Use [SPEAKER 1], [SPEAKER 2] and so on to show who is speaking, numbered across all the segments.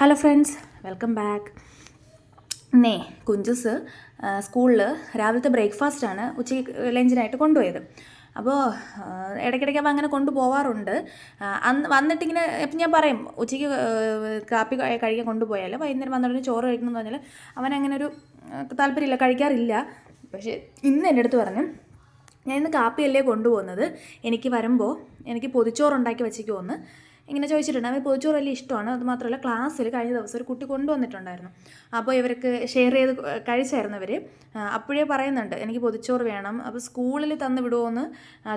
[SPEAKER 1] Hello friends, welcome back. ഇന്നേ കുഞ്ചുസ് സ്കൂളിൽ രാവിലത്തെ ബ്രേക്ക്ഫാസ്റ്റാണ് ഉച്ചയ്ക്ക് ലഞ്ചിനായിട്ട് കൊണ്ടുപോയത്. അപ്പോൾ ഇടയ്ക്കിടയ്ക്ക് അപ്പോൾ അങ്ങനെ കൊണ്ടുപോകാറുണ്ട്. അന്ന് വന്നിട്ടിങ്ങനെ ഇപ്പം ഞാൻ പറയും ഉച്ചയ്ക്ക് കാപ്പി കഴിക്കാൻ കൊണ്ടുപോയാൽ വൈകുന്നേരം വന്നിട്ട് ചോറ് കഴിക്കണമെന്ന് പറഞ്ഞാൽ അവനങ്ങനെ ഒരു താല്പര്യമില്ല, കഴിക്കാറില്ല. പക്ഷേ ഇന്ന് എൻ്റെ അടുത്ത് പറഞ്ഞു, ഞാൻ ഇന്ന് കാപ്പിയല്ലേ കൊണ്ടുപോകുന്നത്, എനിക്ക് വരുമ്പോൾ എനിക്ക് പൊതിച്ചോറുണ്ടാക്കി വെച്ചിക്കുമെന്ന് ഇങ്ങനെ ചോദിച്ചിട്ടുണ്ട്. അവൻ പൊതിച്ചോറ് വലിയ ഇഷ്ടമാണ്. അതുമാത്രമല്ല ക്ലാസ്സിൽ കഴിഞ്ഞ ദിവസം ഒരു കുട്ടി കൊണ്ടുവന്നിട്ടുണ്ടായിരുന്നു. അപ്പോൾ ഇവർക്ക് ഷെയർ ചെയ്ത് കഴിച്ചായിരുന്നു അവർ. അപ്പോഴേ പറയുന്നുണ്ട് എനിക്ക് പൊതിച്ചോറ് വേണം, അപ്പോൾ സ്കൂളിൽ തന്ന് വിടുമോയെന്ന്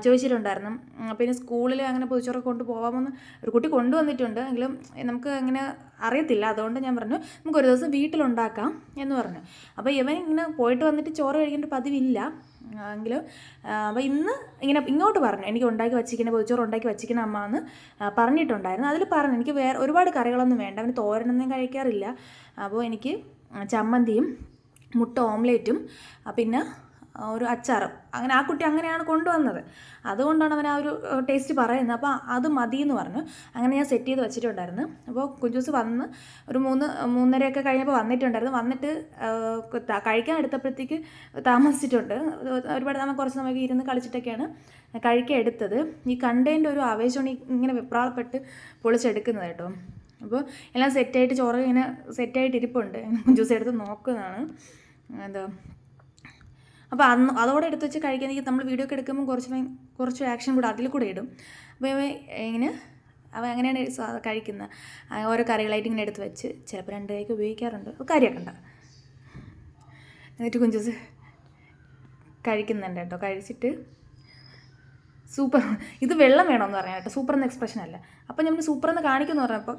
[SPEAKER 1] ചോദിച്ചിട്ടുണ്ടായിരുന്നു. പിന്നെ സ്കൂളിൽ അങ്ങനെ പൊതിച്ചോറ് കൊണ്ടുപോകാമെന്ന് ഒരു കുട്ടി കൊണ്ടുവന്നിട്ടുണ്ട്. എങ്കിലും നമുക്ക് അങ്ങനെ അറിയത്തില്ല. അതുകൊണ്ട് ഞാൻ പറഞ്ഞു നമുക്കൊരു ദിവസം വീട്ടിലുണ്ടാക്കാം എന്ന് പറഞ്ഞു. അപ്പോൾ ഇവൻ ഇങ്ങനെ പോയിട്ട് വന്നിട്ട് ചോറ് കഴിക്കേണ്ട പതിവില്ല. എങ്കിലും അപ്പോൾ ഇന്ന് ഇങ്ങോട്ട് പറഞ്ഞു എനിക്ക് ഉണ്ടാക്കി വച്ചിരിക്കുന്ന പൊതിച്ചോറ് ഉണ്ടാക്കി വച്ചിരിക്കുന്ന അമ്മ എന്ന് പറഞ്ഞിട്ടുണ്ടായിരുന്നു. അതിൽ പറഞ്ഞു എനിക്ക് വേറെ ഒരുപാട് കറികളൊന്നും വേണ്ട, അവന് തോരനൊന്നും കഴിക്കാറില്ല. അപ്പോൾ എനിക്ക് ചമ്മന്തിയും മുട്ട ഓംലേറ്റും പിന്നെ ഒരു അച്ചാറും, അങ്ങനെ ആ കുട്ടി അങ്ങനെയാണ് കൊണ്ടുവന്നത്. അതുകൊണ്ടാണ് അവൻ ആ ഒരു ടേസ്റ്റ് പറയുന്നത്. അപ്പോൾ അത് മതി എന്ന് പറഞ്ഞു. അങ്ങനെ ഞാൻ സെറ്റ് ചെയ്ത് വെച്ചിട്ടുണ്ടായിരുന്നു. അപ്പോൾ കുഞ്ചൂസ് വന്ന് ഒരു 3-3:30 കഴിഞ്ഞപ്പോൾ വന്നിട്ടുണ്ടായിരുന്നു. വന്നിട്ട് കഴിക്കാൻ എടുത്തപ്പോഴത്തേക്ക് താമസിച്ചിട്ടുണ്ട്. ഒരുപാട് നമ്മൾ കുറച്ച് സമയം ഇരുന്ന് കളിച്ചിട്ടൊക്കെയാണ് കഴിക്കാൻ എടുത്തത്. ഈ കണ്ടതിൻ്റെ ഒരു ആവേശമാണ് ഇങ്ങനെ വെപ്രാളപ്പെട്ട് പൊളിച്ചെടുക്കുന്നത് കേട്ടോ. അപ്പോൾ എല്ലാം സെറ്റായിട്ട് ചോറ് ഇങ്ങനെ സെറ്റായിട്ട് ഇരിപ്പുണ്ട്. കുഞ്ചൂസ് എടുത്ത് നോക്കുന്നതാണ് എന്താ. അപ്പോൾ അതോടെ എടുത്ത് വെച്ച് കഴിക്കാനെങ്കിൽ നമ്മൾ വീഡിയോ ഒക്കെ എടുക്കുമ്പോൾ കുറച്ച് ആക്ഷൻ കൂടെ അതിൽ കൂടെ ഇടും. അപ്പോൾ ഇങ്ങനെ അങ്ങനെയാണ് കഴിക്കുന്നത്. ഓരോ കറികളായിട്ട് ഇങ്ങനെ എടുത്ത് വെച്ച് ചിലപ്പോൾ 2 കൈക്ക് ഉപയോഗിക്കാറുണ്ട്. കാര്യമാക്കണ്ട. എന്നിട്ട് കുഞ്ചൂസ് കഴിക്കുന്നുണ്ട് കേട്ടോ. കഴിച്ചിട്ട് സൂപ്പർ, ഇത് വെള്ളം വേണമെന്ന് പറയാം കേട്ടോ. സൂപ്പർ എന്ന എക്സ്പ്രഷൻ അല്ല. അപ്പോൾ നമ്മൾ സൂപ്പർ എന്ന് കാണിക്കുമെന്ന് പറഞ്ഞപ്പോൾ